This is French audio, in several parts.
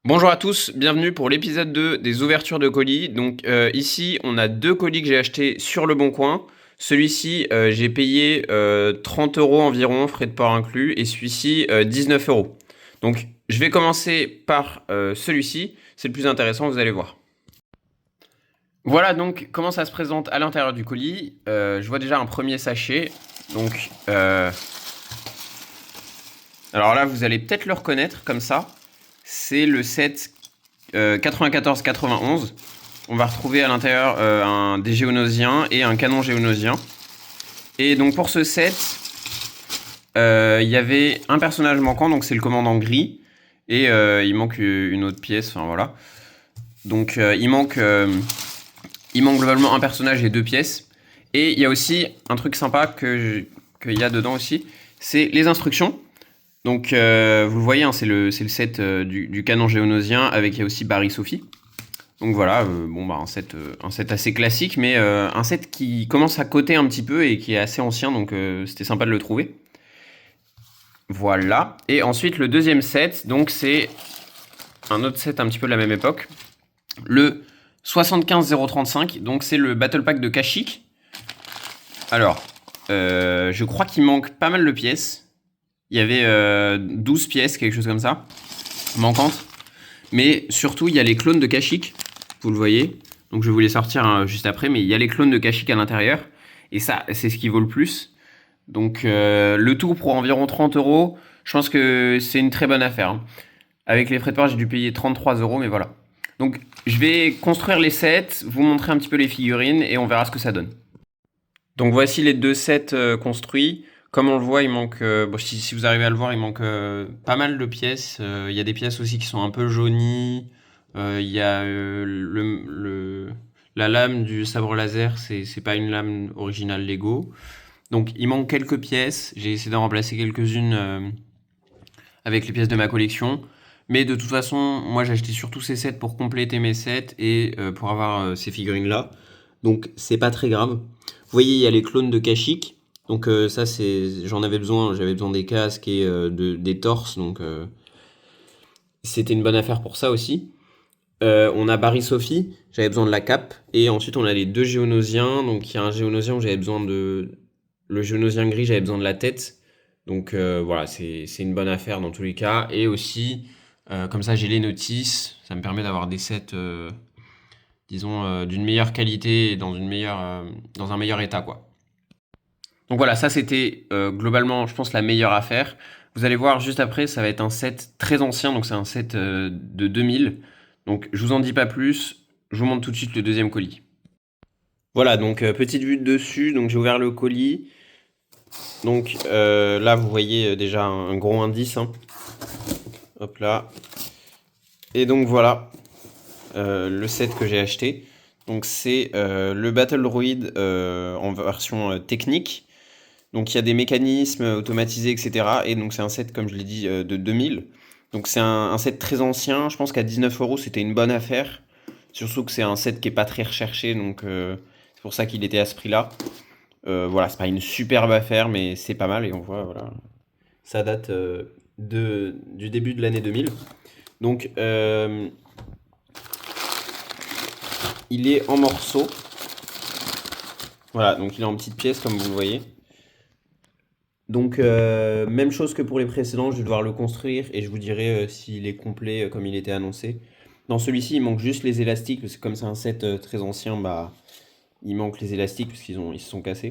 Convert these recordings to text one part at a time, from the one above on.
Bonjour à tous, bienvenue pour l'épisode 2 des ouvertures de colis. Donc ici, on a deux colis que j'ai achetés sur Le Bon Coin. Celui-ci, j'ai payé 30 € environ, frais de port inclus, et celui-ci, 19 euros. Donc je vais commencer par celui-ci, c'est le plus intéressant, vous allez voir. Voilà donc comment ça se présente à l'intérieur du colis. Je vois déjà un premier sachet. Donc, alors là, vous allez peut-être le reconnaître comme ça. C'est le set 94-91. On va retrouver à l'intérieur des géonosiens et un canon géonosien. Et donc pour ce set, il y avait un personnage manquant, donc c'est le commandant gris. Et il manque une autre pièce, enfin voilà. Donc il manque globalement un personnage et deux pièces. Et il y a aussi un truc sympa qu'il y a dedans aussi, c'est les instructions. Donc vous le voyez, hein, c'est le set du canon géonosien avec il y a aussi Barry Sophie. Donc voilà, bon bah un set assez classique, mais un set qui commence à coter un petit peu et qui est assez ancien, donc c'était sympa de le trouver. Voilà. Et ensuite le deuxième set, donc c'est un autre set un petit peu de la même époque, le 75035. Donc c'est le Battle Pack de Kashyyyk. Alors, je crois qu'il manque pas mal de pièces. Il y avait 12 pièces, quelque chose comme ça, manquantes. Mais surtout, il y a les clones de Kashyyyk, vous le voyez. Donc je vais vous les sortir juste après, mais il y a les clones de Kashyyyk à l'intérieur. Et ça, c'est ce qui vaut le plus. Donc le tout pour environ 30 €. Je pense que c'est une très bonne affaire, hein. Avec les frais de port, j'ai dû payer 33 €, mais voilà. Donc je vais construire les sets, vous montrer un petit peu les figurines et on verra ce que ça donne. Donc voici les deux sets construits. Comme on le voit, il manque, bon, si vous arrivez à le voir, il manque pas mal de pièces. Il y a des pièces aussi qui sont un peu jaunies. Il y a la lame du sabre laser, c'est pas une lame originale Lego. Donc il manque quelques pièces. J'ai essayé d'en remplacer quelques-unes avec les pièces de ma collection. Mais de toute façon, moi j'ai acheté surtout ces sets pour compléter mes sets et pour avoir ces figurines-là. Donc c'est pas très grave. Vous voyez, il y a les clones de Kashyyyk. Donc ça, j'en avais besoin. J'avais besoin des casques et des torses. Donc c'était une bonne affaire pour ça aussi. On a Barry Sophie. J'avais besoin de la cape. Et ensuite, on a les deux géonosiens. Donc il y a un géonosien où j'avais besoin de... Le géonosien gris, j'avais besoin de la tête. Donc voilà, c'est une bonne affaire dans tous les cas. Et aussi, comme ça, j'ai les notices. Ça me permet d'avoir des sets, disons, d'une meilleure qualité et dans un meilleur état, quoi. Donc voilà, ça c'était globalement, je pense, la meilleure affaire. Vous allez voir juste après, ça va être un set très ancien, donc c'est un set de 2000. Donc je vous en dis pas plus, je vous montre tout de suite le deuxième colis. Voilà, donc petite vue de dessus, donc j'ai ouvert le colis. Donc là, vous voyez déjà un gros indice, hein. Hop là. Et donc voilà, le set que j'ai acheté. Donc c'est le Battle Droid en version technique. Donc il y a des mécanismes automatisés, etc. Et donc c'est un set, comme je l'ai dit, de 2000. Donc c'est un set très ancien. Je pense qu'à 19 € c'était une bonne affaire. Surtout que c'est un set qui est pas très recherché, donc c'est pour ça qu'il était à ce prix-là. Voilà, c'est pas une superbe affaire, mais c'est pas mal. Et on voit, voilà, ça date du début de l'année 2000. Donc il est en morceaux. Voilà, donc il est en petites pièces, comme vous le voyez. Donc, même chose que pour les précédents, je vais devoir le construire et je vous dirai s'il est complet comme il était annoncé. Dans celui-ci, il manque juste les élastiques, parce que comme c'est un set très ancien, bah, il manque les élastiques parce ils se sont cassés.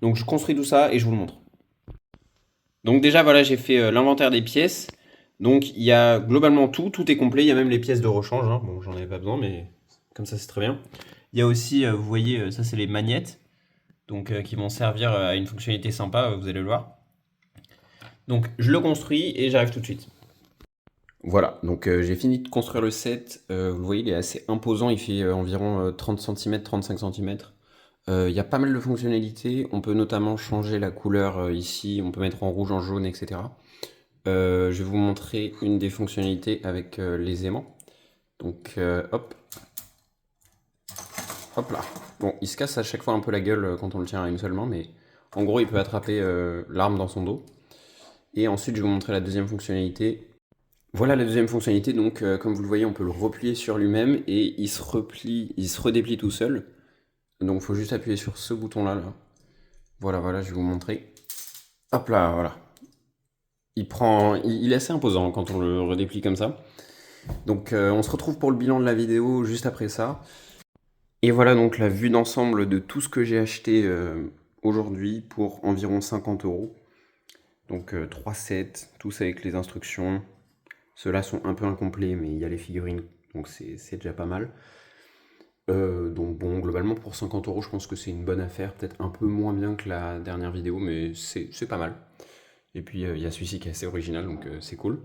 Donc, je construis tout ça et je vous le montre. Donc déjà, voilà, j'ai fait l'inventaire des pièces. Donc, il y a globalement tout est complet. Il y a même les pièces de rechange, hein. Bon, j'en avais pas besoin, mais comme ça, c'est très bien. Il y a aussi, vous voyez, ça, c'est les magnettes. Donc, qui vont servir à une fonctionnalité sympa, vous allez le voir. Donc je le construis et j'arrive tout de suite. Voilà, donc j'ai fini de construire le set. Vous le voyez, il est assez imposant, il fait environ 30 cm, 35 cm. Il y a pas mal de fonctionnalités. On peut notamment changer la couleur ici, on peut mettre en rouge, en jaune, etc. Je vais vous montrer une des fonctionnalités avec les aimants. Donc hop, hop là. Bon, il se casse à chaque fois un peu la gueule quand on le tient à une seule main, mais en gros, il peut attraper l'arme dans son dos. Et ensuite, je vais vous montrer la deuxième fonctionnalité. Voilà la deuxième fonctionnalité, donc comme vous le voyez, on peut le replier sur lui-même et il se redéplie tout seul. Donc il faut juste appuyer sur ce bouton-là. Là. Voilà, voilà, je vais vous montrer. Hop là, voilà. Il est assez imposant quand on le redéplie comme ça. Donc on se retrouve pour le bilan de la vidéo juste après ça. Et voilà donc la vue d'ensemble de tout ce que j'ai acheté aujourd'hui pour environ 50 euros. Donc 3 sets, tous avec les instructions. Ceux-là sont un peu incomplets, mais il y a les figurines, donc c'est déjà pas mal. Donc bon, globalement pour 50 euros, je pense que c'est une bonne affaire. Peut-être un peu moins bien que la dernière vidéo, mais c'est pas mal. Et puis il y a celui-ci qui est assez original, donc c'est cool.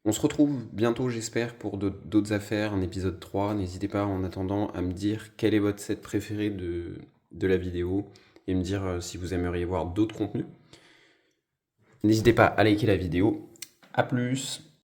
On se retrouve bientôt, j'espère, pour d'autres affaires, un épisode 3. N'hésitez pas en attendant à me dire quel est votre set préféré de la vidéo et me dire si vous aimeriez voir d'autres contenus. N'hésitez pas à liker la vidéo. A plus!